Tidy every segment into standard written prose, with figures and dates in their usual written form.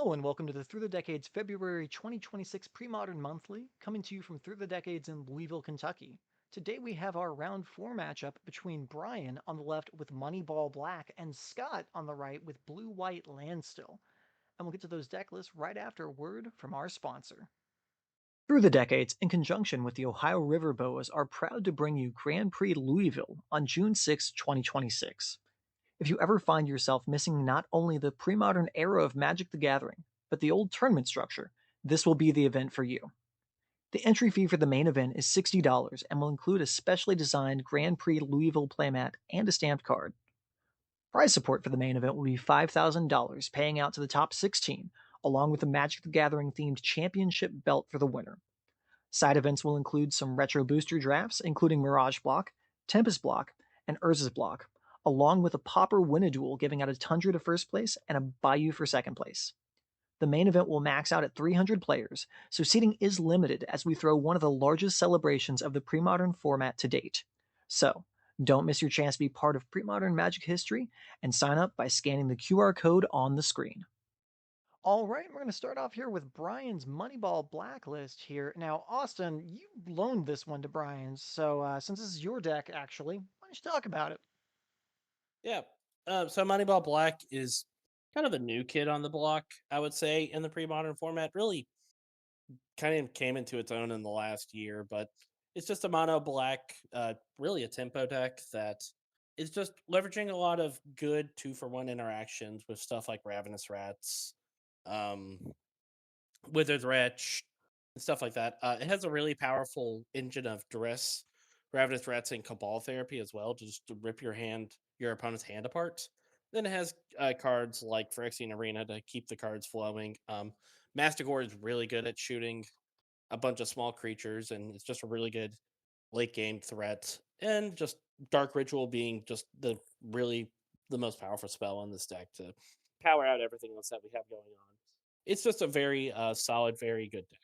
Hello and welcome to the Through the Decades February 2026 Premodern Monthly, coming to you from Through the Decades in Louisville, Kentucky. Today we have our round 4 matchup between Brian on the left with Moneyball Black and Scott on the right with Blue-White Landstill. And we'll get to those deck lists right after a word from our sponsor. Through the Decades, in conjunction with the Ohio River Boas, are proud to bring you Grand Prix Louisville on June 6, 2026. If you ever find yourself missing not only the pre-modern era of Magic the Gathering, but the old tournament structure, this will be the event for you. The entry fee for the main event is $60 and will include a specially designed Grand Prix Louisville playmat and a stamped card. Prize support for the main event will be $5,000, paying out to the top 16, along with a Magic the Gathering themed championship belt for the winner. Side events will include some retro booster drafts, including Mirage Block, Tempest Block, and Urza's Block, along with a Pauper Win-a-Duel giving out a Tundra to first place and a Bayou for second place. The main event will max out at 300 players, so seating is limited as we throw one of the largest celebrations of the pre-modern format to date. So, don't miss your chance to be part of pre-modern Magic history and sign up by scanning the QR code on the screen. All right, we're going to start off here with Brian's Moneyball Blacklist here. Now, Austin, you loaned this one to Brian, so since this is your deck, actually, why don't you talk about it? Yeah. So Moneyball Black is kind of a new kid on the block, I would say, in the pre-modern format. Really kind of came into its own in the last year, but it's just a mono black, really a tempo deck that is just leveraging a lot of good 2-for-1 interactions with stuff like Ravenous Rats, um, Withered Wretch, and stuff like that. It has a really powerful engine of duress, Ravenous Rats, and Cabal therapy as well, just to rip your opponent's hand apart. Then it has cards like Phyrexian Arena to keep the cards flowing. Mastigore is really good at shooting a bunch of small creatures, and it's just a really good late game threat. And just Dark Ritual being just the most powerful spell on this deck to power out everything else that we have going on. It's just a very solid, very good deck.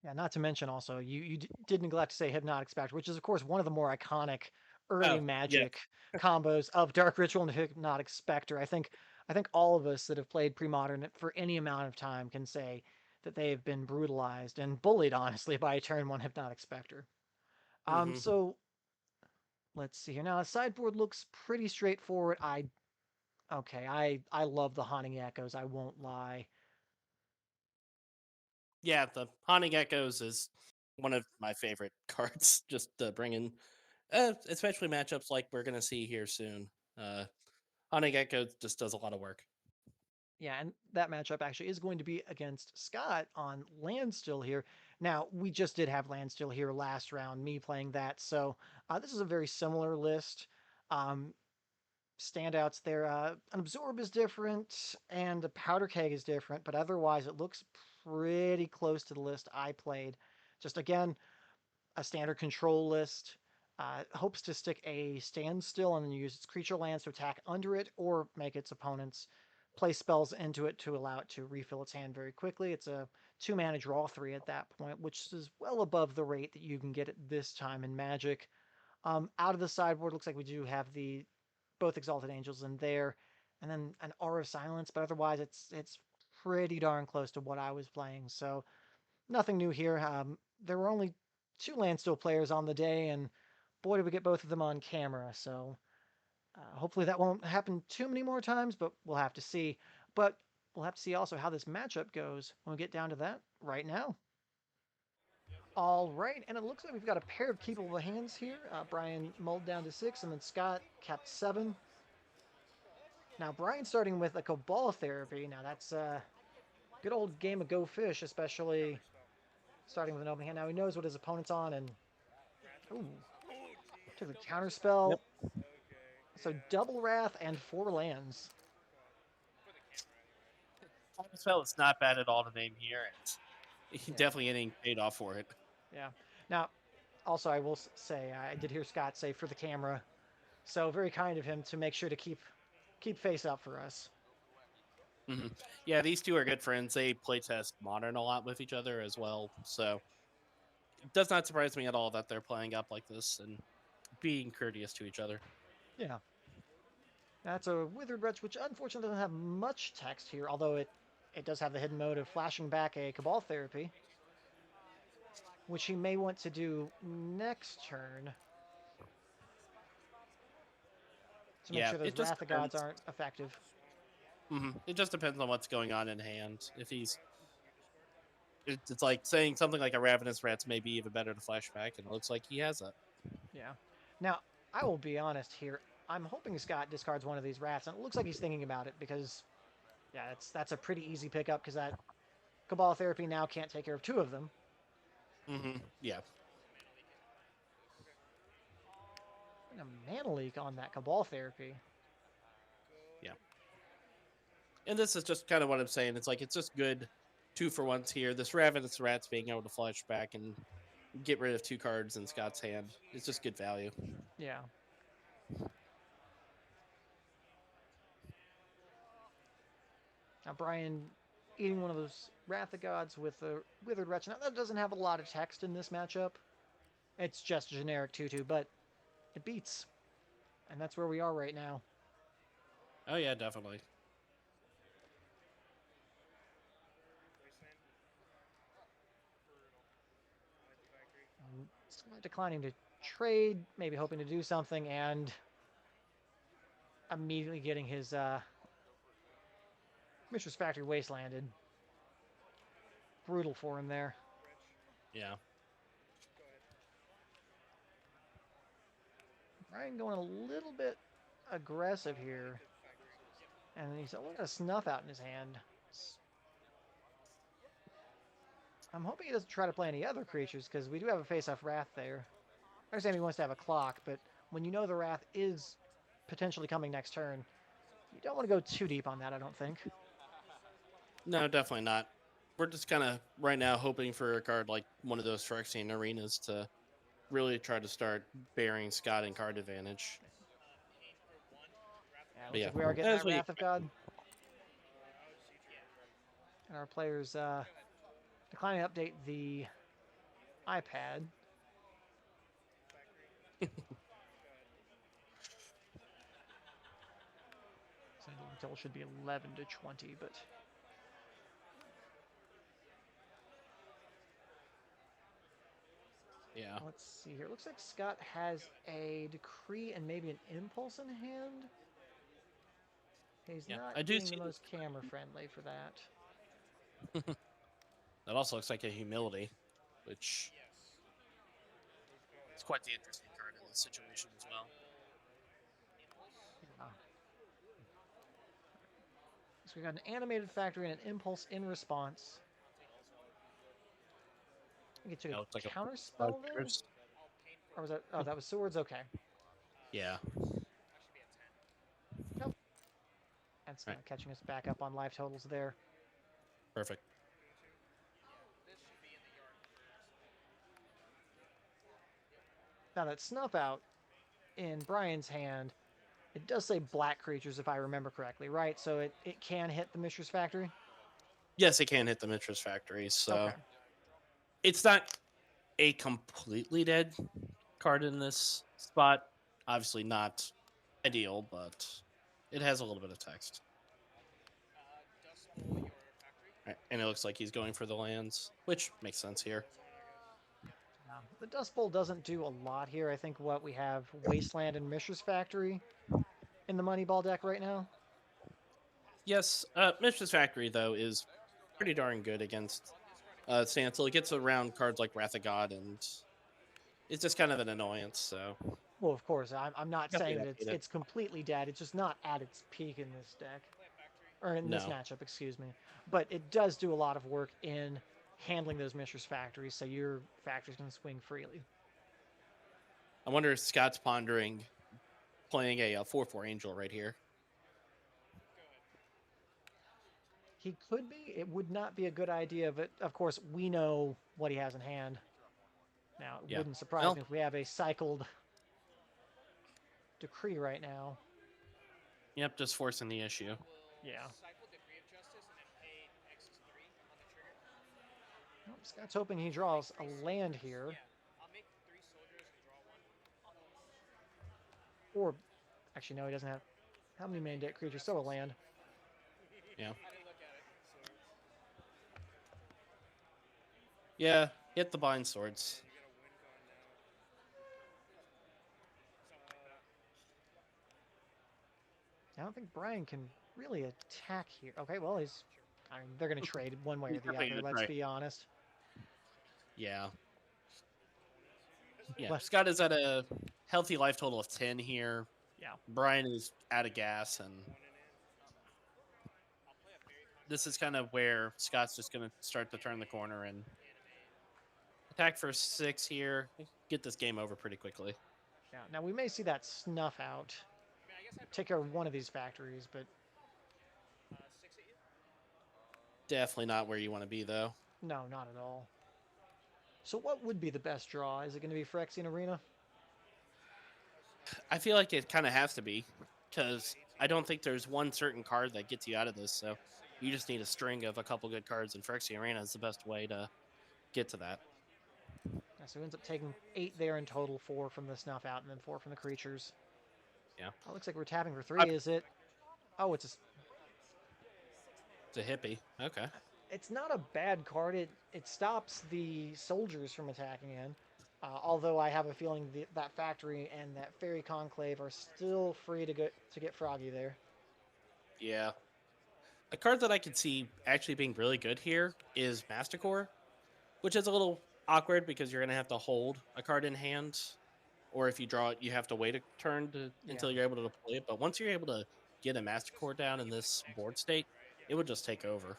Yeah, not to mention also, you did neglect to say Hypnotic Spectre, which is, of course, one of the more iconic early Oh, yeah. Magic combos of Dark Ritual and Hypnotic Spectre. I think all of us that have played pre-modern for any amount of time can say that they have been brutalized and bullied, honestly, by a turn one Hypnotic Spectre. hmm So let's see here. Now, the sideboard looks pretty straightforward. I love the Haunting Echoes. I won't lie. Yeah, the Haunting Echoes is one of my favorite cards, just to bring in, especially matchups like we're going to see here soon. Uh, Haunting Echoes just does a lot of work. Yeah, and that matchup actually is going to be against Scott on Landstill here. Now, we just did have Landstill here last round, me playing that, so this is a very similar list. Um, Standouts there, an Absorb is different, and a Powder Keg is different, but otherwise it looks pretty close to the list I played. Just again, a standard control list. Hopes to stick a standstill and then use its creature lands to attack under it or make its opponents play spells into it to allow it to refill its hand very quickly. It's a 2 mana draw 3 at that point, which is well above the rate that you can get at this time in Magic. Out of the sideboard, looks like we do have the both Exalted Angels in there, and then an Aura of Silence, but otherwise it's pretty darn close to what I was playing. So nothing new here. There were only 2 Landstill players on the day, and boy, did we get both of them on camera. So hopefully that won't happen too many more times, but we'll have to see. But we'll have to see also how this matchup goes when we get down to that right now. All right, and it looks like we've got a pair of keepable hands here. Brian mulled down to 6, and then Scott kept 7. Now, Brian's starting with a Cabal Therapy. Now, that's a good old game of Go Fish, especially starting with an open hand. Now, he knows what his opponent's on, and ooh, took the counter Yep. spell. So double wrath and 4 lands. Counter Spell is not bad at all to name here, and Yeah, definitely getting paid off for it. yeah. Now, also, I will say I did hear Scott say for the camera, so very kind of him to make sure to keep face up for us. hmm Yeah, these two are good friends. They play test Modern a lot with each other as well, so it does not surprise me at all that they're playing up like this and being courteous to each other. Yeah. That's a Withered Wretch, which unfortunately doesn't have much text here, although it does have the hidden mode of flashing back a Cabal Therapy, which he may want to do next turn to make Yeah, sure those it just Wrath of Gods depends. aren't effective. It just depends on what's going on in hand. If he's, it's like saying something like a ravenous rat's maybe even better to flashback, and it looks like he has it. Yeah. Now, I will be honest here. I'm hoping Scott discards one of these rats, and it looks like he's thinking about it because, yeah, that's a pretty easy pickup because that Cabal Therapy now can't take care of two of them. Yeah, And a Mana Leak on that Cabal Therapy. yeah. And this is just kind of what I'm saying. It's like it's just good two for ones here. This ravenous rat's being able to flash back and get rid of two cards in Scott's hand. It's just good value. Yeah. Now, Brian eating one of those Wrath of Gods with a Withered Wretch. Now, that doesn't have a lot of text in this matchup. It's just a generic 2-2, but it beats. And that's where we are right now. Oh yeah, definitely. Declining to trade, maybe hoping to do something, and immediately getting his Mistress Factory wastelanded. Brutal for him there. Yeah. Brian going a little bit aggressive here. And he's got a snuff out in his hand. I'm hoping he doesn't try to play any other creatures, because we do have a face-off Wrath there. I understand he wants to have a clock, but when you know the Wrath is potentially coming next turn, you don't want to go too deep on that, I don't think. No, definitely not. We're just kind of right now hoping for a card like one of those Phyrexian arenas to really try to start bearing Scott in card advantage. Yeah, But looks yeah, like we are getting as that we Wrath of expect. God. And our players declining to update the iPad. So the total should be 11 to 20, but Yeah. let's see here. It looks like Scott has a Decree and maybe an Impulse in hand. He's Yeah. not I do being the see most camera friendly for that. that also looks like a humility, which is quite the interesting card in this situation as well. Yeah. So we got an Animated Factory and an Impulse in response. I think it took Yeah, looks a like a counter spell there? curse. Or was that? Oh, that was Swords? Okay. Yeah. Nope. That's Right. catching us back up on life totals there. Perfect. Now that Snuff Out in Brian's hand, it does say black creatures if I remember correctly, right? So it can hit the Mistress Factory? Yes, it can hit the Mistress Factory, so Okay. it's not a completely dead card in this spot. Obviously not ideal, but it has a little bit of text. Right. And it looks like he's going for the lands, which makes sense here. The Dust Bowl doesn't do a lot here. I think what we have Wasteland and Mistress Factory in the Moneyball deck right now. Yes, Mistress Factory, though, is pretty darn good against Standstill. It gets around cards like Wrath of God, and it's just kind of an annoyance, so Well, of course, I'm not saying definitely that don't it's hate it. it's completely dead. It's just not at its peak in this deck, or in this No. matchup, excuse me. But it does do a lot of work in handling those Mistress Factories, so your factories can swing freely. I wonder if Scott's pondering playing a 4/4 Angel right here. He could be. It would not be a good idea, but of course, we know what he has in hand. Now, it Yeah. wouldn't surprise Well, me if we have a cycled Decree right now. yep, just forcing the issue. Yeah. Well, Scott's hoping he draws a land here. Or, actually, no, he doesn't have. How many mandate creatures? So a land. Yeah. Yeah, hit the bind swords. I don't think Brian can really attack here. Okay, well, he's. I mean, they're going to trade one way He's or the definitely other, gonna let's try. be honest. Yeah. Yeah. But, Scott is at a healthy life total of 10 here. yeah. Brian is out of gas, and this is kind of where Scott's just going to start to turn the corner and attack for 6 here. Get this game over pretty quickly. Yeah. Now, we may see that snuff out. Take care of one of these factories, but Definitely not where you want to be, though. no, not at all. So what would be the best draw? Is it going to be Phyrexian Arena? I feel like it kind of has to be, because I don't think there's one certain card that gets you out of this. So you just need a string of a couple good cards, and Phyrexia Arena is the best way to get to that. Yeah, so he ends up taking 8 there in total, 4 from the snuff out, and then 4 from the creatures. Yeah. Oh, looks like we're tapping for I, 3, is it? Oh, it's a hippie. Okay. it's not a bad card. It stops the soldiers from attacking in. Although I have a feeling that factory and that fairy conclave are still free to get froggy there. Yeah. A card that I could see actually being really good here is Masticore, which is a little awkward because you're going to have to hold a card in hand, or if you draw it, you have to wait a turn Yeah. until you're able to deploy it. But once you're able to get a Masticore down in this board state, it would just take over.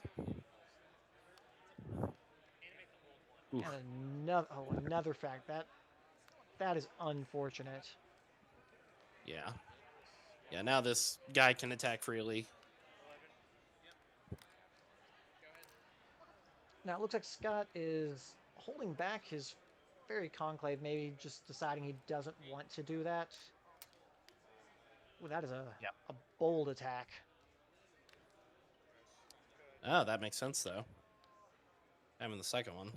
And Oof. another fact that is unfortunate. Yeah. Yeah, now this guy can attack freely. Now it looks like Scott is holding back his fairy conclave, maybe just deciding he doesn't want to do that. Well, that is Yeah. a bold attack. Oh, that makes sense, though. Having the second one.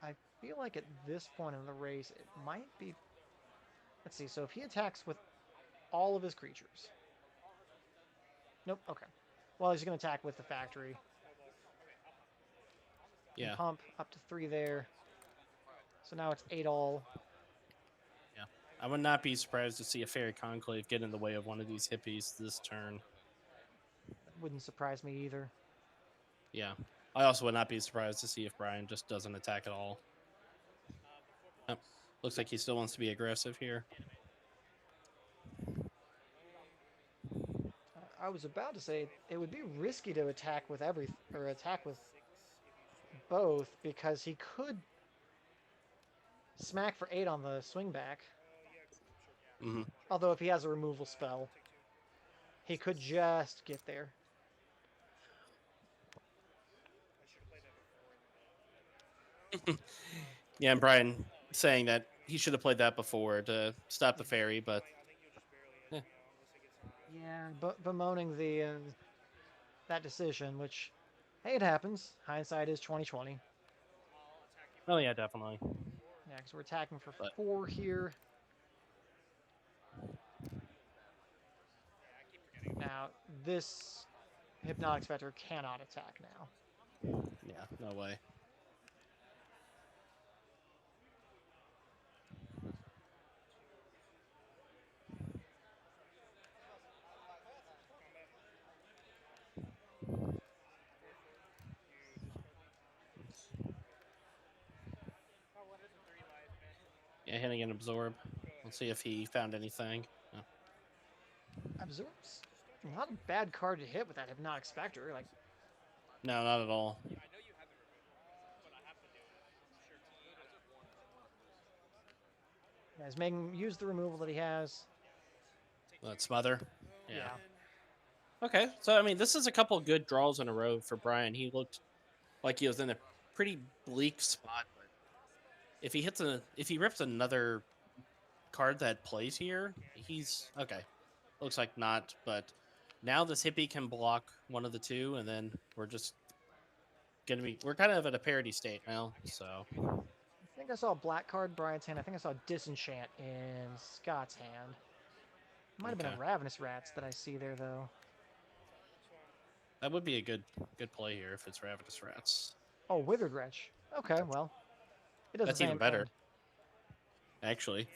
I feel like at this point in the race, it might be. Let's see. So if he attacks with all of his creatures. Nope. Okay. Well, he's going to attack with the factory and Yeah. pump up to 3 there. So now it's 8 all. Yeah. I would not be surprised to see a Fairy Conclave get in the way of one of these hippies this turn. That wouldn't surprise me either. Yeah. I also would not be surprised to see if Brian just doesn't attack at all. Oh, looks like he still wants to be aggressive here. I was about to say it would be risky to attack with attack with both because he could smack for 8 on the swing back. Mm-hmm. Although if he has a removal spell, he could just get there. Yeah, and Brian saying that he should have played that before to stop the fairy, but Yeah, but bemoaning the that decision, which hey, it happens. Hindsight is 2020. oh yeah, definitely. Yeah, because we're attacking for But 4 here. Now this Hypnotic Spectre cannot attack now. yeah, no way. Yeah, hitting an absorb. Let's see if he found anything. Oh, Absorbs. Not a bad card to hit with that Hypnotic Spectre. Like, no, not at all. yeah, he's making use the removal that he has. That smother. Yeah. Yeah. Okay, so I mean, this is a couple good draws in a row for Brian. He looked like he was in a pretty bleak spot, but if he rips another card that plays here, he's okay. Looks like not, but now this hippie can block one of the two, and then we're just gonna be we're kind of at a parity state now. So I think I saw a black card in Brian's hand. I think I saw Disenchant in Scott's hand. Might have been a okay, Ravenous Rats that I see there, though. that would be a good play here if it's Ravenous Rats. Oh, Withered Wretch. Okay, well, it does the That's even same. better, And actually.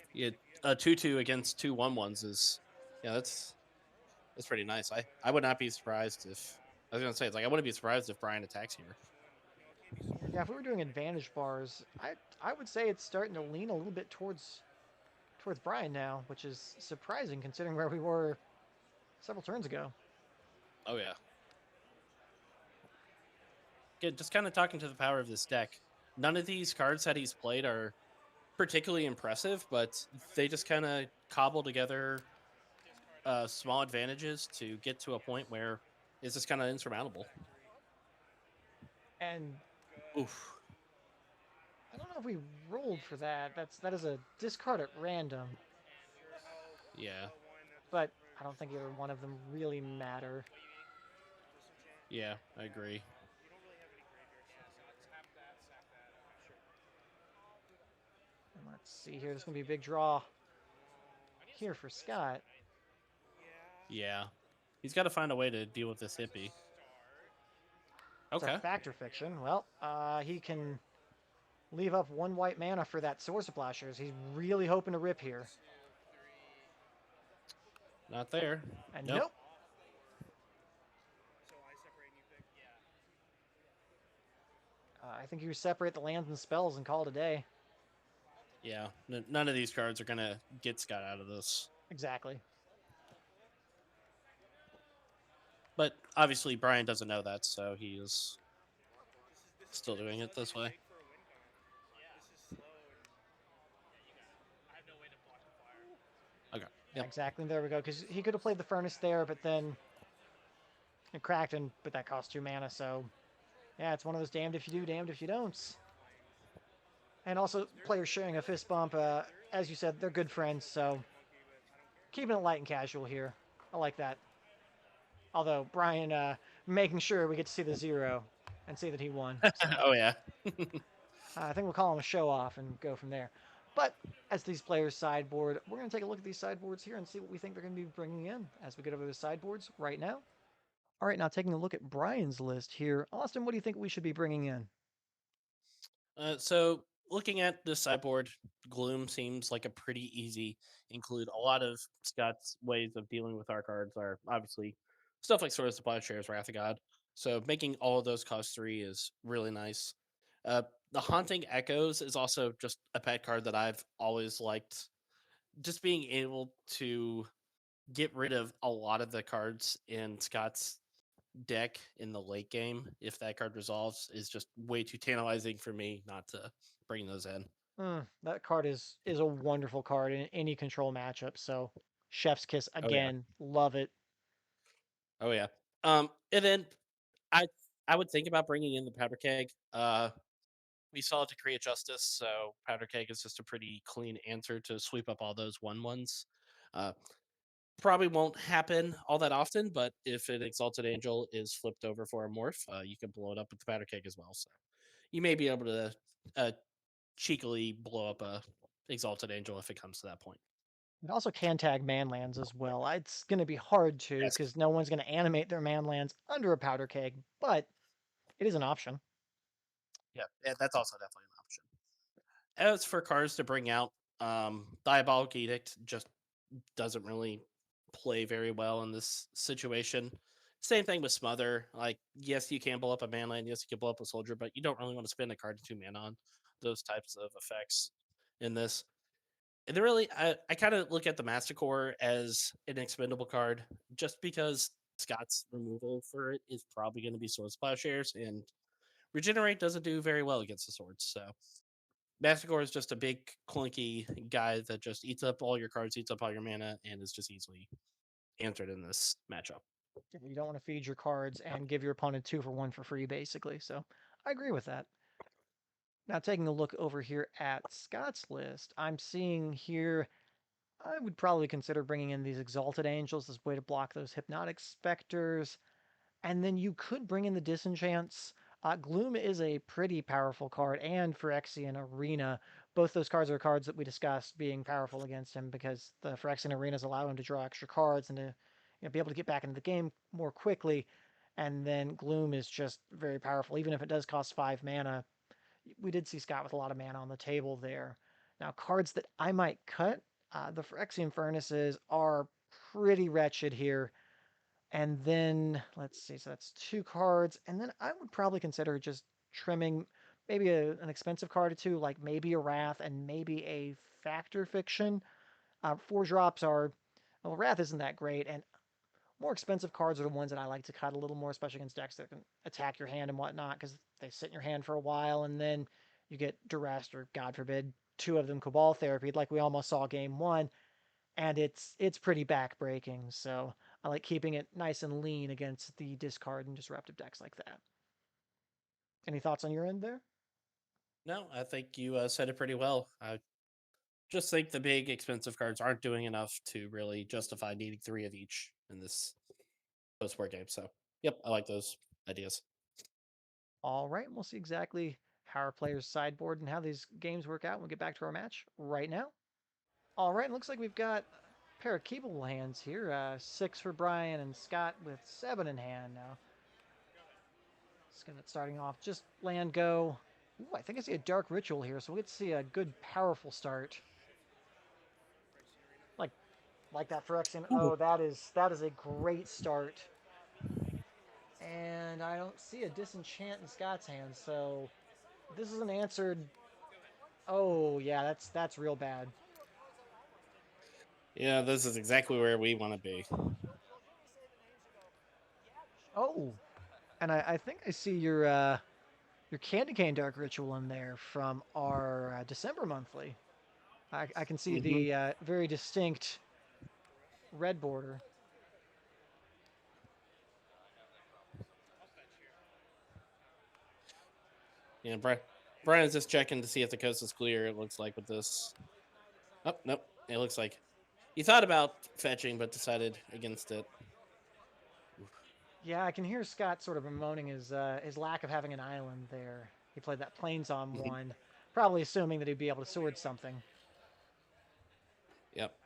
A 2/2 against 2/1/1s is yeah, that's pretty nice. I would not be surprised if I was gonna say it's like I wouldn't be surprised if Brian attacks here. yeah, if we were doing advantage bars, I would say it's starting to lean a little bit towards Brian now, which is surprising considering where we were several turns ago. Oh yeah. Good. Just kind of talking to the power of this deck. None of these cards that he's played are particularly impressive, but they just kind of cobble together small advantages to get to a point where it's just kind of insurmountable. And Oof. I don't know if we rolled for that. That is a discard at random, Yeah. but I don't think either one of them really matter. Yeah, I agree. And let's see here. There's gonna be a big draw here for Scott. Yeah. He's got to find a way to deal with this hippie. It's a Okay. Factor Fiction. Well, he can leave up one white mana for that Source of Plowshares. He's really hoping to rip here. Not there. And Nope. nope. I think you separate the lands and spells and call it a day. Yeah. None of these cards are going to get Scott out of this. Exactly. But obviously, Brian doesn't know that, so he is still doing it this way. Okay. Yeah, Yep. exactly. There we go. Because he could have played the Furnace there, but then it cracked, but that cost 2 mana. So, yeah, it's one of those damned if you do, damned if you don't. And also, players sharing a fist bump. As you said, they're good friends, so keeping it light and casual here. I like that. Although Brian making sure we get to see the 0 and see that he won. So Oh, yeah. I think we'll call him a show off and go from there. But as these players sideboard, we're going to take a look at these sideboards here and see what we think they're going to be bringing in as we get over the sideboards right now. All right, now taking a look at Brian's list here. Austin, what do you think we should be bringing in? So looking at the sideboard, Gloom seems like a pretty easy include. A lot of Scott's ways of dealing with our cards are obviously stuff like Sword of Supply Shares, Wrath of God. So making all of those cost 3 is really nice. The Haunting Echoes is also just a pet card that I've always liked. Just being able to get rid of a lot of the cards in Scott's deck in the late game, if that card resolves, is just way too tantalizing for me not to bring those in. That card is a wonderful card in any control matchup. So Chef's Kiss Oh yeah. again, love it. Oh yeah. And then I I would think about bringing in the powder keg. We saw it to create justice, so powder keg is just a pretty clean answer to sweep up all those 1/1s. Uh, Probably won't happen all that often, but if an exalted angel is flipped over for a morph, you can blow it up with the powder keg as well. So you may be able to uh, cheekily blow up a exalted angel if it comes to that point. It also can tag manlands as well. It's going to be hard to Yes. because no one's going to animate their manlands under a powder keg, but it is an option. Yeah, that's also definitely an option. As for cards to bring out, Diabolic Edict just doesn't really play very well in this situation. Same thing with Smother. Like, yes, you can blow up a manland, yes, you can blow up a soldier, but you don't really want to spend a card to 2 mana on those types of effects in this. And then really, I kind of look at the Mastercore as an expendable card just because Scott's removal for it is probably going to be Swords Plowshares, and Regenerate doesn't do very well against the swords. So Mastercore is just a big clunky guy that just eats up all your cards, eats up all your mana, and is just easily answered in this matchup. You don't want to feed your cards and give your opponent 2 for 1 for free, basically. So I agree with that. Now, taking a look over here at Scott's list, I'm seeing here I would probably consider bringing in these Exalted Angels as a way to block those Hypnotic Specters. And then you could bring in the Disenchants. Gloom is a pretty powerful card, and Phyrexian Arena. Both those cards are cards that we discussed being powerful against him because the Phyrexian Arenas allow him to draw extra cards and to be able to get back into the game more quickly. And then Gloom is just very powerful, even if it does cost 5 mana. We did see Scott with a lot of mana on the table there. Now, cards that I might cut, the Phyrexian Furnaces are pretty wretched here. And then let's see, so that's 2 cards. And then I would probably consider just trimming maybe an expensive card or two, like maybe a Wrath and maybe a Factor Fiction. 4 drops are, well, Wrath isn't that great, and more expensive cards are the ones that I like to cut a little more, especially against decks that can attack your hand and whatnot, because they sit in your hand for a while, and then you get duressed, or God forbid, 2 of them Cabal Therapy, like we almost saw game 1, and it's pretty backbreaking. So I like keeping it nice and lean against the discard and disruptive decks like that. Any thoughts on your end there? No, I think you said it pretty well. I just think the big expensive cards aren't doing enough to really justify needing three of each in this post war game. So, yep, I like those ideas. All right, we'll see exactly how our players sideboard and how these games work out. We'll get back to our match right now. All right, looks like we've got a pair of keepable hands here. 6 for Brian and Scott with 7 in hand now. Starting off just land go. Ooh, I think I see a Dark Ritual here, so we get to see a good powerful start. Like like that Phyrexian. Ooh. Oh, that is a great start. And I don't see a disenchant in Scott's hand, so this is an answered. Oh yeah, that's real bad. Yeah, this is exactly where we want to be. Oh, and I think I see your Candy Cane Dark Ritual in there from our December monthly. I can see Hmm. the very distinct red border. Yeah, Brian's just checking to see if the coast is clear. It looks like with this. Oh, nope. It looks like he thought about fetching, but decided against it. Yeah, I can hear Scott sort of bemoaning his lack of having an island there. He played that Plains on Mhm. one, probably assuming that he'd be able to sword something. Yep.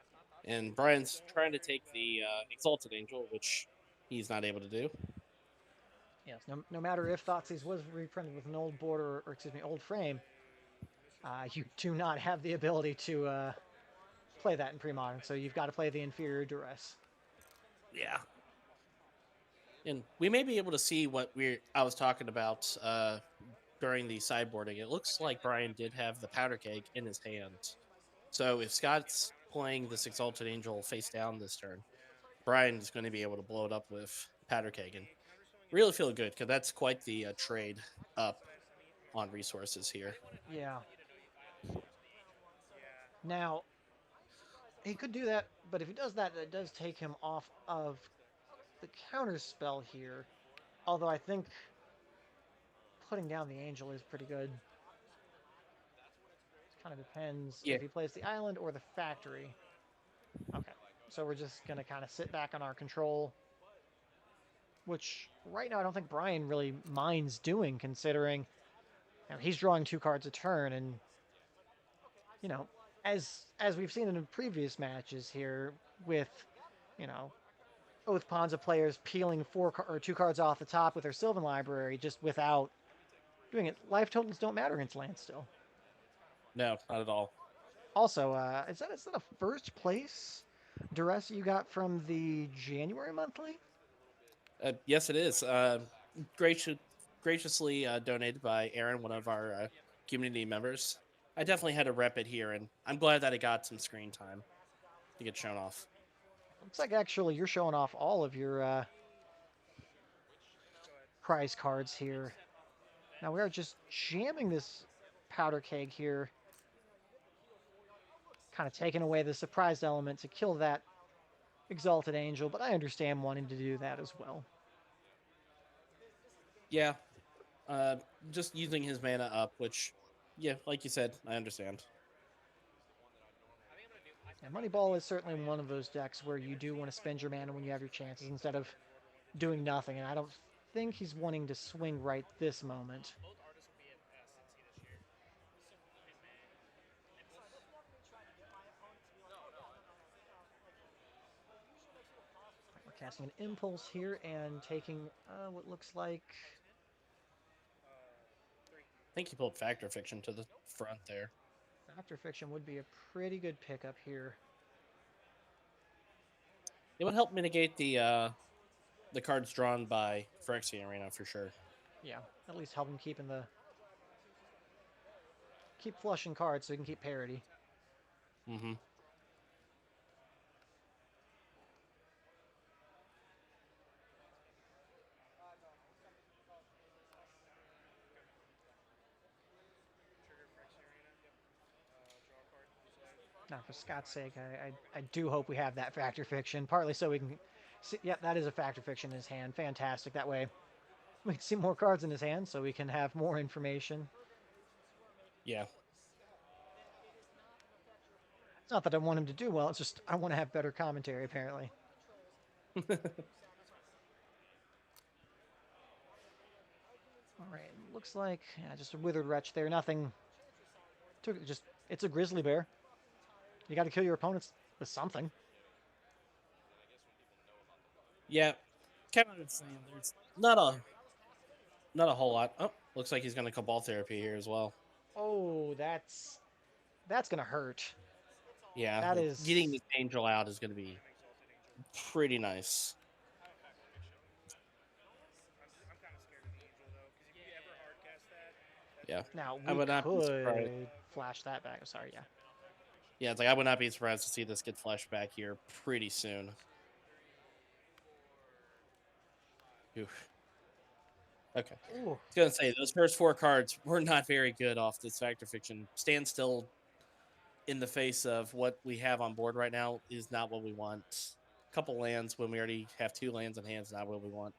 And Brian's trying to take the Exalted Angel, which he's not able to do. Yes, no matter if Thoughtseize was reprinted with an old border, or excuse me, old frame, you do not have the ability to play that in pre-modern. So you've got to play the inferior duress. Yeah. And we may be able to see what I was talking about during the sideboarding. It looks like Brian did have the powder keg in his hand. So if Scott's playing this Exalted Angel face down this turn, Brian is going to be able to blow it up with powder keg and really feel good because that's quite the trade up on resources here. Yeah. Now he could do that, but if he does that, that does take him off of the counter spell here. Although I think putting down the angel is pretty good. Kind of depends Yeah. if he plays the island or the factory. Okay, so we're just gonna kind of sit back on our control, which right now I don't think Brian really minds doing, considering he's drawing 2 cards a turn, and you know, as we've seen in previous matches here with you know Oath Ponza players peeling 2 cards off the top with their Sylvan library just without doing it. Life totals don't matter against Landstill. No, not at all. Also, is that a first place duress you got from the January monthly? Yes, it is. Gracious, graciously donated by Aaron, one of our community members. I definitely had to rep it here, and I'm glad that it got some screen time to get shown off. Looks like actually you're showing off all of your prize cards here. Now we are just jamming this powder keg here, kind of taking away the surprise element to kill that exalted angel, but I understand wanting to do that as well. Yeah, uh, just using his mana up, which, yeah, like you said, I understand. And Moneyball is certainly one of those decks where you do want to spend your mana when you have your chances instead of doing nothing. And I don't think he's wanting to swing right this moment. We're casting an impulse here and taking what looks like. I think he pulled Factor Fiction to the front there. Factor Fiction would be a pretty good pickup here. It would help mitigate the cards drawn by Phyrexian Arena for sure. Yeah, at least help him keep flushing cards so he can keep parity. Mm-hmm. Now, for Scott's sake, I do hope we have that Factor Fiction, partly so we can see. Yep, that is a Factor Fiction in his hand. Fantastic. That way we can see more cards in his hand so we can have more information. Yeah. It's not that I want him to do well, it's just I want to have better commentary, apparently. All right, looks like just a Withered Wretch there. Nothing. Just it's a Grizzly Bear. You got to kill your opponents with something. Yeah. Kind of saying there's not a whole lot. Oh, looks like he's going to Cabal Therapy here as well. Oh, that's gonna hurt. Yeah, That getting is this Angel out is going to be pretty nice. Yeah, now I we would not be surprised. could flash that back. Oh, sorry, yeah. Yeah, it's like I would not be surprised to see this get flashed back here pretty soon. Oof. Okay. Ooh, I was gonna say those first four cards were not very good off this Factor Fiction. Stand still in the face of what we have on board right now is not what we want. A couple lands when we already have two lands in hand is not what we want.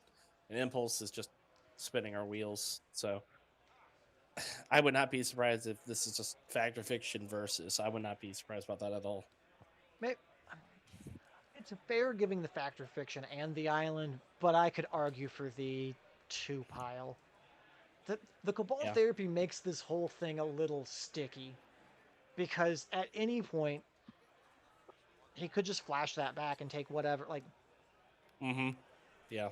An impulse is just spinning our wheels. So I would not be surprised if this is just Factor Fiction versus. I would not be surprised about that at all. maybe, it's a fair giving the Factor Fiction and the island, but I could argue for the two pile. The Cabal Yeah. Therapy makes this whole thing a little sticky because at any point he could just flash that back and take whatever. Like, Mm-hmm. Yeah.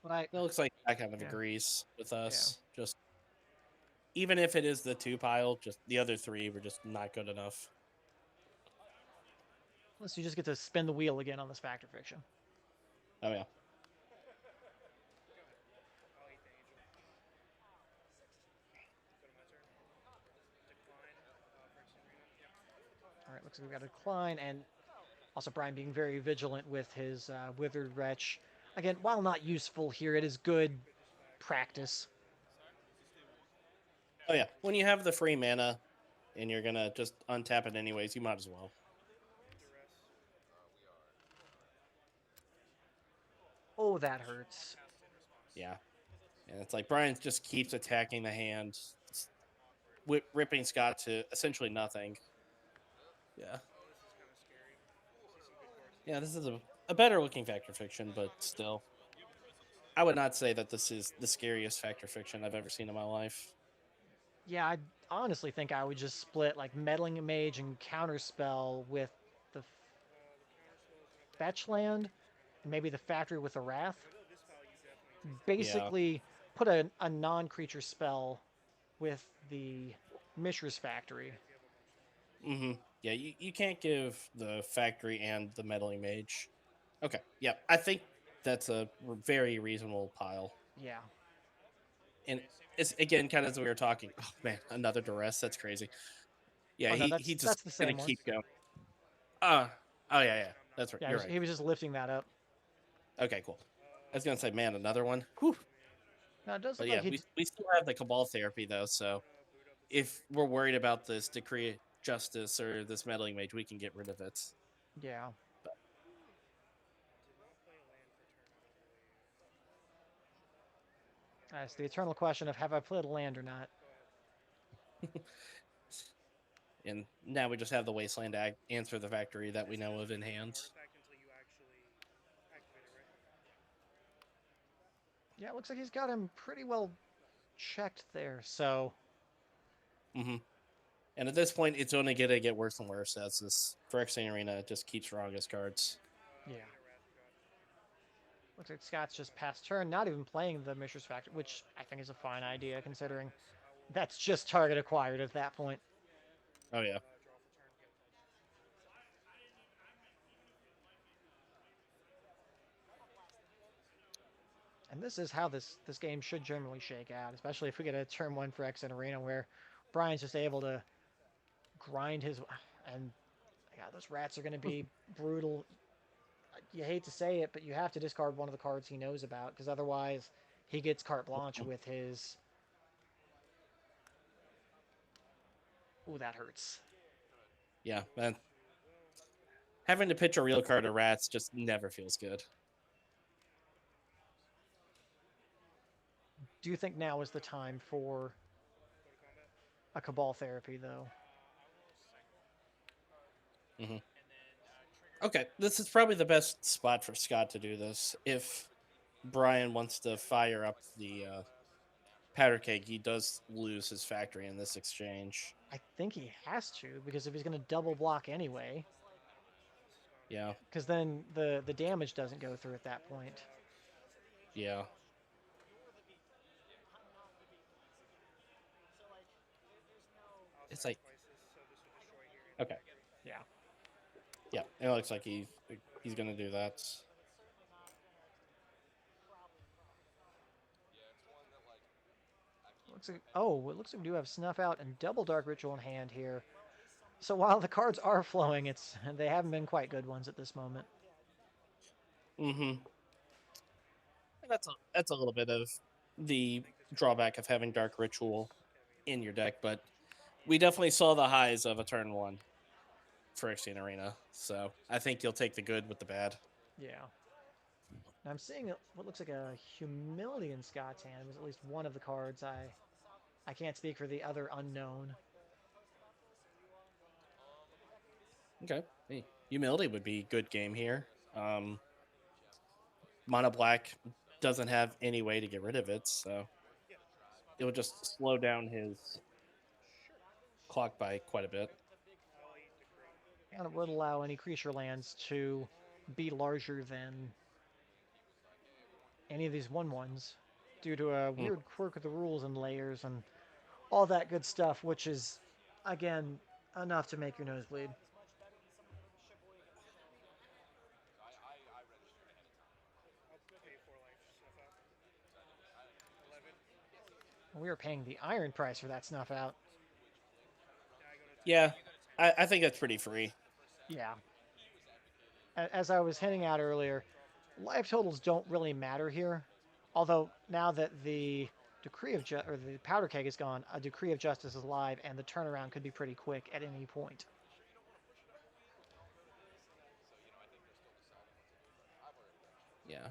but I It looks like that kind of yeah agrees with yeah. us. Just even if it is the two pile, just the other three were just not good enough. Unless you just get to spin the wheel again on this Factor Fiction. Oh yeah. All right, looks like we've got a decline, and also Brian being very vigilant with his Withered Wretch. Again, while not useful here, it is good practice. Oh yeah. When you have the free mana and you're gonna just untap it anyways, you might as well. Oh, that hurts. Yeah. And it's like Brian just keeps attacking the hand, ripping Scott to essentially nothing. Yeah. Yeah, this is a better looking Factor Fiction, but still. I would not say that this is the scariest Factor Fiction I've ever seen in my life. Yeah, I honestly think I would just split like Meddling Mage and Counterspell with the Fetch Land, and maybe the Factory with the Wrath. Yeah. Basically, put a non-creature spell with the Mishra's Factory. Mm-hmm. Yeah, you can't give the Factory and the Meddling Mage. Okay. Yeah, I think that's a very reasonable pile. Yeah. And it's again kind of as we were talking. Oh man, another duress. That's crazy. Yeah, Oh no, he just that's the gonna same one. keep going. Uh oh yeah. That's right. Yeah, You're right. he was just lifting that up. Okay, cool. I was gonna say, man, another one. Whew. Now it does But look like yeah, he. we still have the Cabal Therapy though, so if we're worried about this Decree Justice or this Meddling Mage, we can get rid of it. Yeah. That's the eternal question of have I played a land or not. And now we just have the Wasteland answer the Factory that we know of in hand. Yeah, it looks like he's got him pretty well checked there. So, Hmm. And at this point, it's only going to get worse and worse as this Phyrexian Arena just keeps drawing his cards. yeah. Looks like Scott's just past turn, not even playing the Mishra's Factory, which I think is a fine idea considering that's just target acquired at that point. Oh, yeah. And this is how this game should generally shake out, especially if we get a turn one for X in Arena where Brian's just able to grind his and yeah, those rats are going to be brutal. You hate to say it, but you have to discard one of the cards he knows about because otherwise he gets carte blanche with his. Ooh, that hurts. Yeah, man. Having to pitch a real card to rats just never feels good. Do you think now is the time for a Cabal therapy, though? Hmm. Okay, this is probably the best spot for Scott to do this. If Brian wants to fire up the powder keg, he does lose his factory in this exchange. I think he has to because if he's going to double block anyway, Yeah, because then the damage doesn't go through at that point. yeah. It's like okay, Yeah. yeah. It looks like he's gonna do that. Looks like it looks like we do have Snuff Out and Double Dark Ritual in hand here. So while the cards are flowing, they haven't been quite good ones at this moment. Mm-hmm. And that's a little bit of the drawback of having Dark Ritual in your deck, but we definitely saw the highs of a turn one for Phyrexian Arena. So I think you'll take the good with the bad. Yeah. Now I'm seeing what looks like a Humility in Scott's hand. It was at least one of the cards. I can't speak for the other unknown. Okay. Hey, Humility would be a good game here. Mono Black doesn't have any way to get rid of it, so it will just slow down his clock by quite a bit. And it would allow any creature lands to be larger than any of these 1/1s due to a Mm. weird quirk of the rules and layers and all that good stuff, which is, again, enough to make your nose bleed. We are paying the iron price for that Snuff Out. Yeah, I think that's pretty free. Yeah. As I was hinting at earlier, life totals don't really matter here. Although now that the or the powder keg is gone, a decree of justice is live, and the turnaround could be pretty quick at any point. Yeah.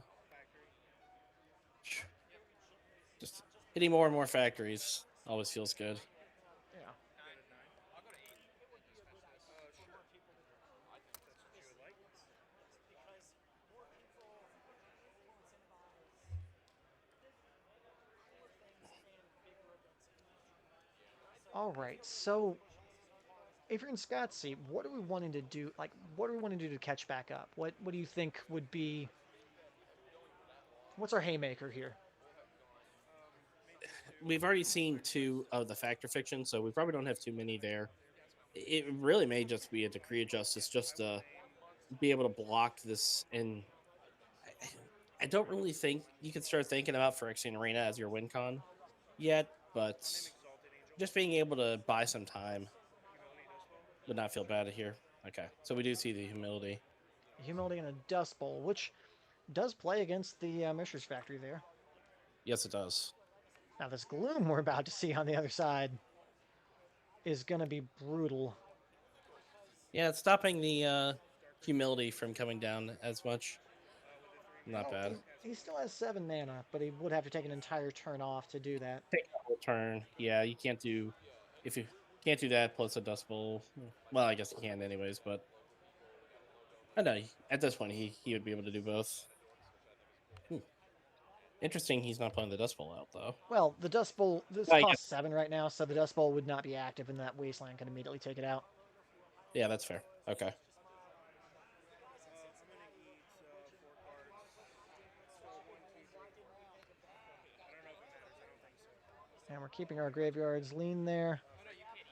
Just hitting more and more factories always feels good. Yeah. All right. So if you're in Scott's seat, what are we wanting to do? Like, what are we wanting to do to catch back up? What do you think would be? What's our haymaker here? We've already seen two of the factor fiction, so we probably don't have too many there. It really may just be a decree of justice just to be able to block this. And I, I don't really think you can start thinking about Phyrexian Arena as your win con yet, but just being able to buy some time would not feel bad here. Okay, so we do see the humility. Humility and a Dust Bowl, which does play against the Mishra's Factory there. Yes, it does. Now, this Gloom we're about to see on the other side is going to be brutal. Yeah, it's stopping the humility from coming down as much. Not Well, bad. he still has 7 mana, but he would have to take an entire turn off to do that. Take a whole turn. Yeah, you can't do if you can't do that plus a dust bowl. Well, I guess you can anyways, but I know at this point he would be able to do both. Hmm. Interesting. He's not playing the Dust Bowl out though. Well, the Dust Bowl, this I guess. costs 7 right now, so the Dust Bowl would not be active, and that Wasteland can immediately take it out. Yeah, that's fair. Okay. And we're keeping our graveyards lean there.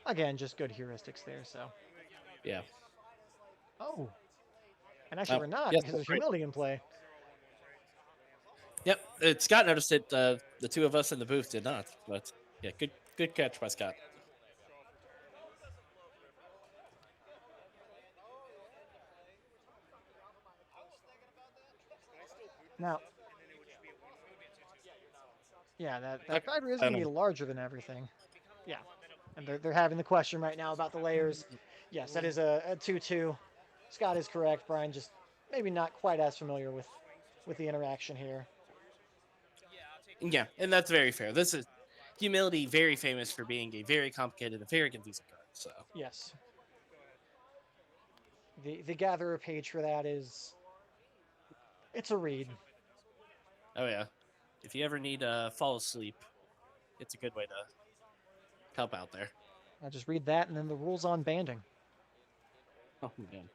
Again, just good heuristics there, so. Yeah. Oh. And actually, Oh, we're not, yes, because that's there's right. humility in play. Yep. Scott noticed it. The two of us in the booth did not. But yeah, good catch by Scott. Now, yeah, that Okay. fiber is I going to don't be larger than everything. Yeah. And they're having the question right now about the layers. Yes, that is a 2-2. Scott is correct. Brian just maybe not quite as familiar with the interaction here. Yeah, and that's very fair. This is humility, very famous for being a very complicated, a very confusing card. So Yes. The gatherer page for that is it's a read. oh yeah. If you ever need fall asleep, it's a good way to help out there. I just read that and then the rules on banding. Oh man.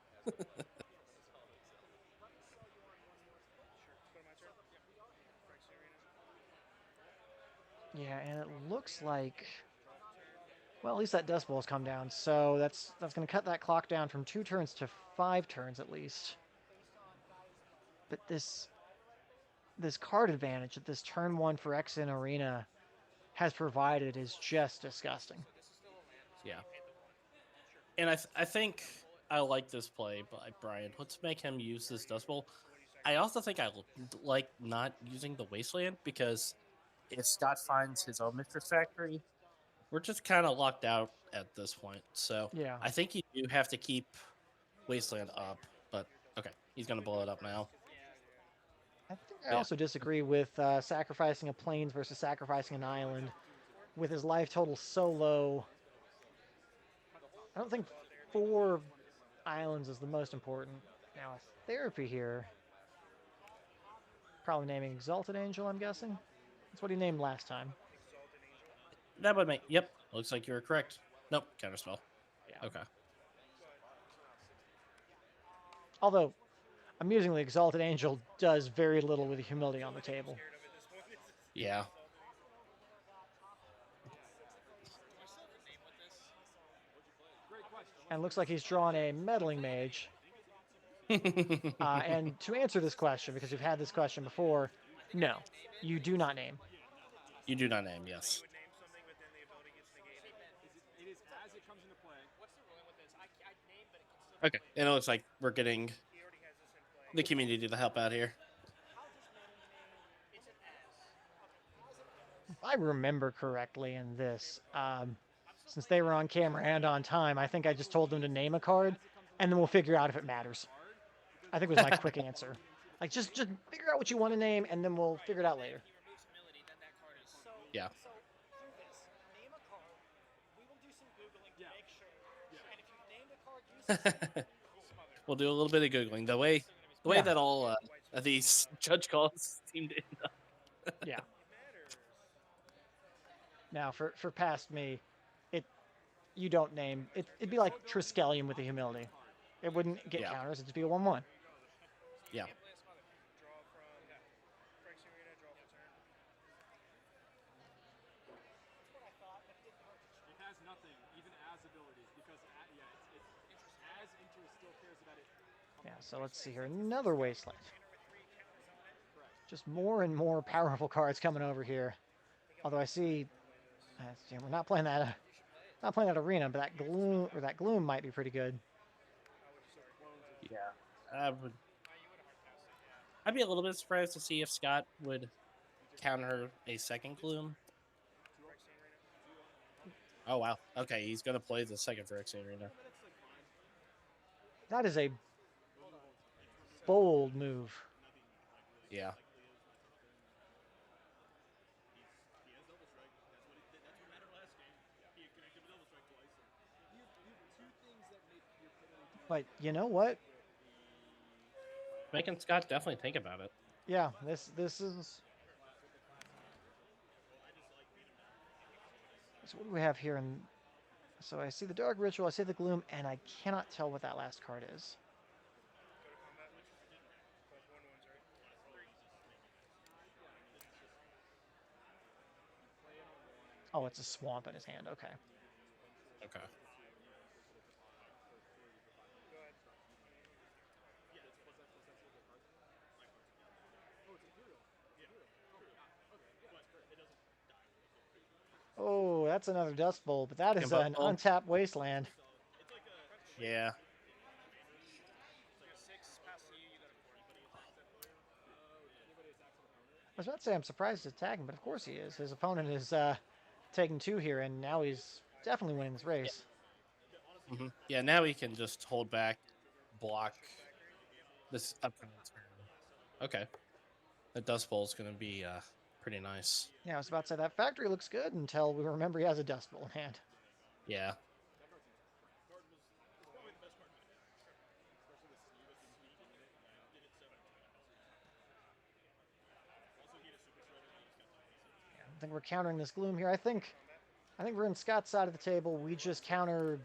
Yeah, and it looks like well, at least that Dust Bowl's come down, so that's going to cut that clock down from 2 turns to 5 turns at least. But this card advantage that this turn 1 for X in Arena has provided is just disgusting. Yeah. And I think I like this play by Brian. Let's make him use this Dust Bowl. I also think I like not using the Wasteland because if Scott finds his own Mistress Factory, we're just kind of locked out at this point. So Yeah. I think you do have to keep Wasteland up. But okay, he's going to blow it up now. I think I Yeah. also disagree with sacrificing a plains versus sacrificing an island. With his life total so low, I don't think 4 islands is the most important. Now, a therapy here, probably naming Exalted Angel, I'm guessing. That's what he named last time. That would make. Yep. Looks like you were correct. Nope. Counterspell. Yeah. Okay. Although, amusingly, Exalted Angel does very little with the humility on the table. Yeah. And looks like he's drawn a Meddling Mage. And to answer this question, because we've had this question before, no, you do not name. You do not name. Yes. Okay. And it looks like we're getting the community to help out here. If I remember correctly in this, since they were on camera and on time, I think I just told them to name a card, and then we'll figure out if it matters. I think was my quick answer. Like, just figure out what you want to name, and then we'll figure it out later. Yeah. We'll do a little bit of googling. The way Yeah. that all these judge calls seem to end up. Yeah. Now, for past me, you don't name it. It'd be like Triskelion with the humility. It wouldn't get Yeah. counters. It'd just be a 1/1. Yeah. Yeah, so let's see here. Another Wasteland. Just more and more powerful cards coming over here. Although I see, we're not playing that, arena, but that gloom might be pretty good. Yeah. I'd be a little bit surprised to see if Scott would counter a second gloom. Oh wow. Okay, he's gonna play the second for X Arena. That is a bold move. Yeah. But you know what? Making Scott definitely think about it. Yeah, this is So what do we have here? So I see the Dark Ritual, I see the Gloom, and I cannot tell what that last card is. Oh, it's a Swamp in his hand. Okay. Okay. Oh, that's another Dust Bowl, but that is Jump an ball. untapped Wasteland. Yeah. I was about to say I'm surprised he's attacking, but of course he is. His opponent is taking 2 here, and now he's definitely winning this Yeah. race. Yeah. Now we can just hold back, block this upcoming turn. Okay. The Dust Bowl is going to be pretty nice. Yeah, I was about to say that factory looks good until we remember he has a Dust Bowl in hand. Yeah. I think we're countering this Gloom here. I think we're in Scott's side of the table. We just counter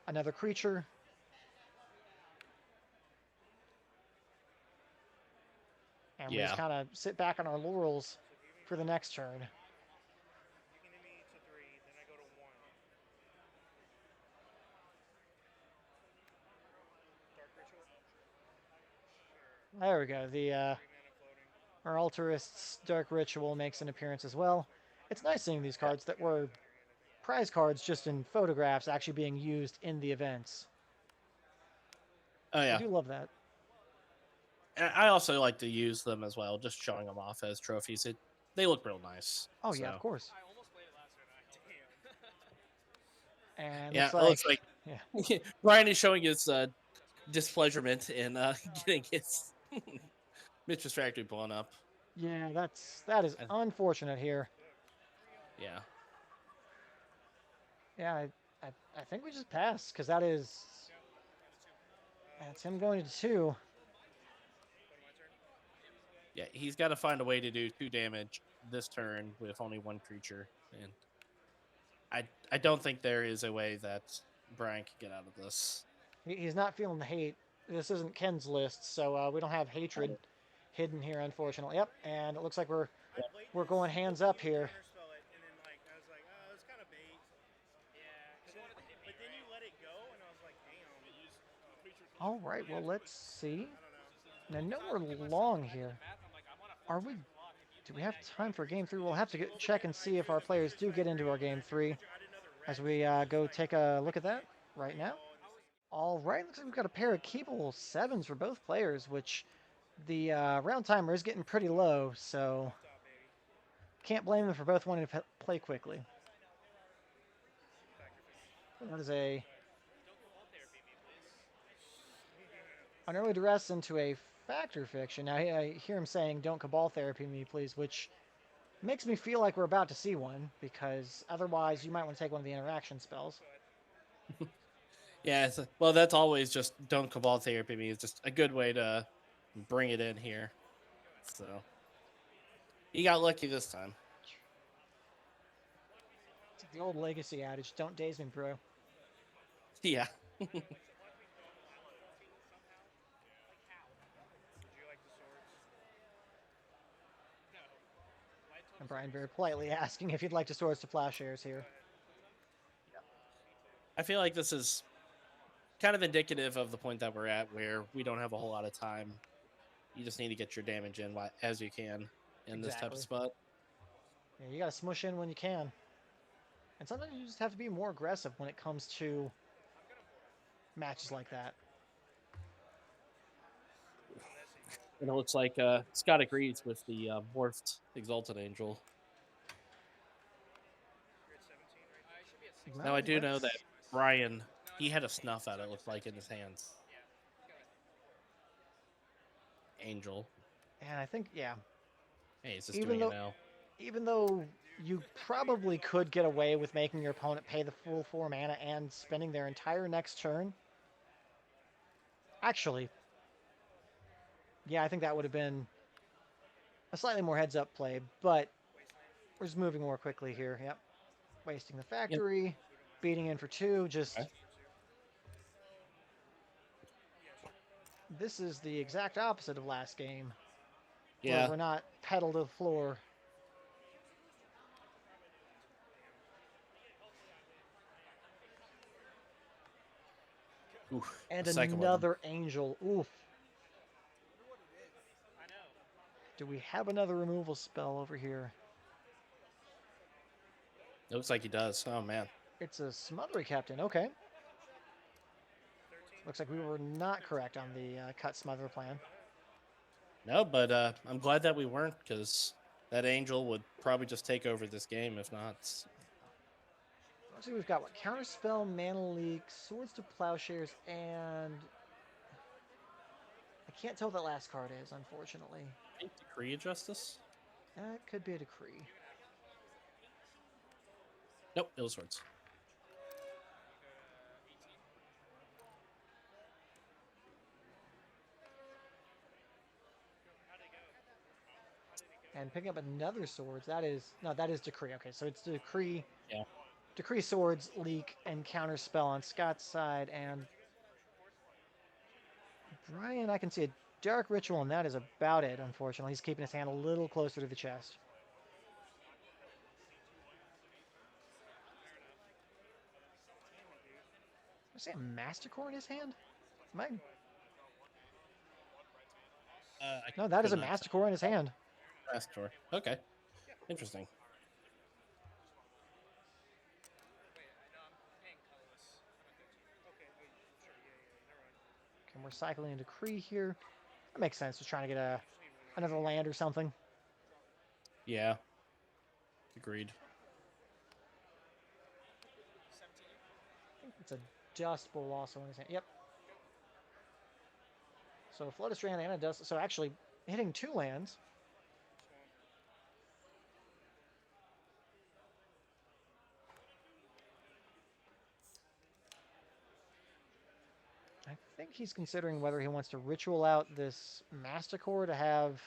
another creature. And we just Yeah. kind of sit back on our laurels for the next turn. There we go. Our Altarist's Dark Ritual makes an appearance as well. It's nice seeing these Yeah. cards that were prize cards just in photographs actually being used in the events. Oh I yeah. do love that. And I also like to use them as well, just showing them off as trophies. They look real nice. Oh yeah, of So course. And yeah, looks it looks like like yeah, Brian is showing his displeasurement in getting his Mitch's factory blown up. yeah, that is Uh, unfortunate here. Yeah. Yeah, I think we just passed because that's him going to 2. Yeah, he's got to find a way to do 2 damage this turn with only 1 creature, and I don't think there is a way that Brian can get out of this. He's not feeling the hate. This isn't Ken's list, so we don't have hatred hidden here, unfortunately. Yep, and it looks like we're going hands up here. All right, well let's see. Now, no, we're long here. Are we? Do we have time for game 3? We'll have to check and see if our players do get into our game 3 as we go take a look at that right now. All right, looks like we've got a pair of keepable 7s for both players, which the round timer is getting pretty low, so can't blame them for both wanting to play quickly. That is an early duress into a factor fiction. Now I hear him saying, "Don't cabal therapy me, please," which makes me feel like we're about to see one, because otherwise you might want to take one of the interaction spells. Yeah, well, that's always just don't cabal therapy me. It's just a good way to bring it in here. So he got lucky this time. It's like the old legacy adage, "Don't daze me, bro." Yeah. And Brian very politely asking if you'd like to source to plowshares here. I feel like this is kind of indicative of the point that we're at, where we don't have a whole lot of time. You just need to get your damage in as you can in this type of Exactly. spot. Yeah, you gotta smush in when you can. And sometimes you just have to be more aggressive when it comes to matches like that. And it looks like Scott agrees with the morphed Exalted Angel. Now I Well, do know that let's. Brian, he had a snuff out, it looked like, in his hands. Angel. And I think, yeah, Hey, he's just even doing it though now. even though you probably could get away with making your opponent pay the full 4 mana and spending their entire next turn. Actually, yeah, I think that would have been a slightly more heads up play, but we're just moving more quickly here. Yep. Wasting the Yep. factory, beating in for 2, just... Okay. This is the exact opposite of last game, where Yeah. we're not pedal to the floor. Oof. The And second one. another angel. Oof. Do we have another removal spell over here? It looks like he does. Oh man. It's a Smothery Captain. Okay. Looks like we were not correct on the cut smother plan. No, but I'm glad that we weren't, because that angel would probably just take over this game if not. Looks like we've got what? Counterspell, Mana Leak, Swords to Plowshares, and I can't tell what that last card is, unfortunately. I think Decree of Justice. That could be a decree. Nope, Ill Swords. And picking up another swords, that is no, that is decree. Okay, so it's decree, Yeah. decree swords, leak, and counterspell on Scott's side, and Brian, I can see a dark ritual, and that is about it. Unfortunately, he's keeping his hand a little closer to the chest. I see a Mastercore in his hand. Am I... I No, that is could a not tell. Mastercore in his hand. Astor. Okay. Interesting. Okay, we're cycling a decree here. That makes sense. Just trying to get another land or something. Yeah. Agreed. I think it's a Dust Bowl also in his hand. Yep. So Flood of Strand and a Dust. So actually hitting 2 lands. I think he's considering whether he wants to ritual out this Mastercore to have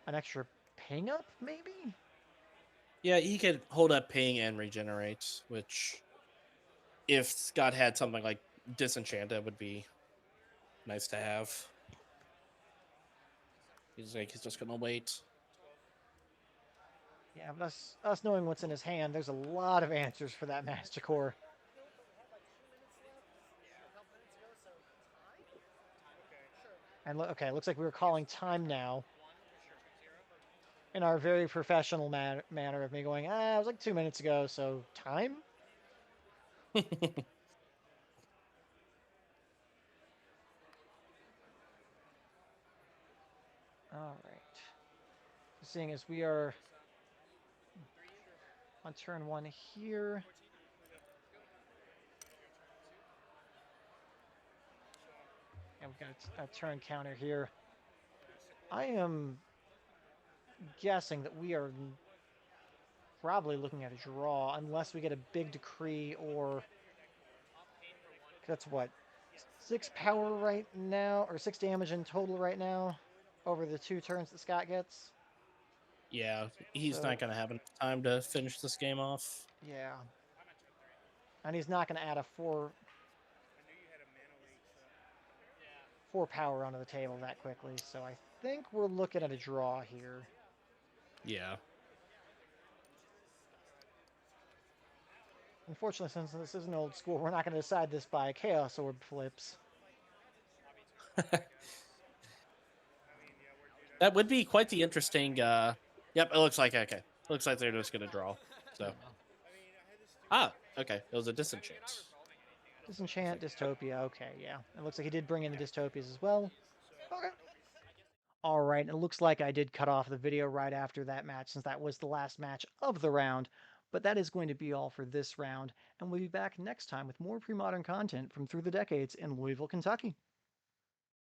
an extra ping up, maybe? Yeah, he could hold up ping and regenerate, which, if Scott had something like Disenchant, that would be nice to have. He's just gonna wait. Yeah, but us knowing what's in his hand, there's a lot of answers for that Mastercore. And okay, looks like we were calling time now. In our very professional manner of me going, it was like 2 minutes ago, so time? All right. Seeing as we are on turn 1 here. And we've got a turn counter here. I am guessing that we are probably looking at a draw unless we get a big decree or... That's what? 6 power right now, or 6 damage in total right now over the 2 turns that Scott gets. Yeah, he's So, not gonna have enough time to finish this game off. yeah. And he's not going to add a 4 power onto the table that quickly. So I think we're looking at a draw here. Yeah. Unfortunately, since this is an old school, we're not going to decide this by Chaos Orb flips. That would be quite the interesting. Yep, it looks like okay. Looks like they're just gonna draw. So okay, it was a disenchant. Disenchant, Dystopia. Okay, yeah. It looks like he did bring in the Dystopias as well. Okay. All right, it looks like I did cut off the video right after that match since that was the last match of the round. But that is going to be all for this round, and we'll be back next time with more pre-modern content from Through the Decades in Louisville, Kentucky.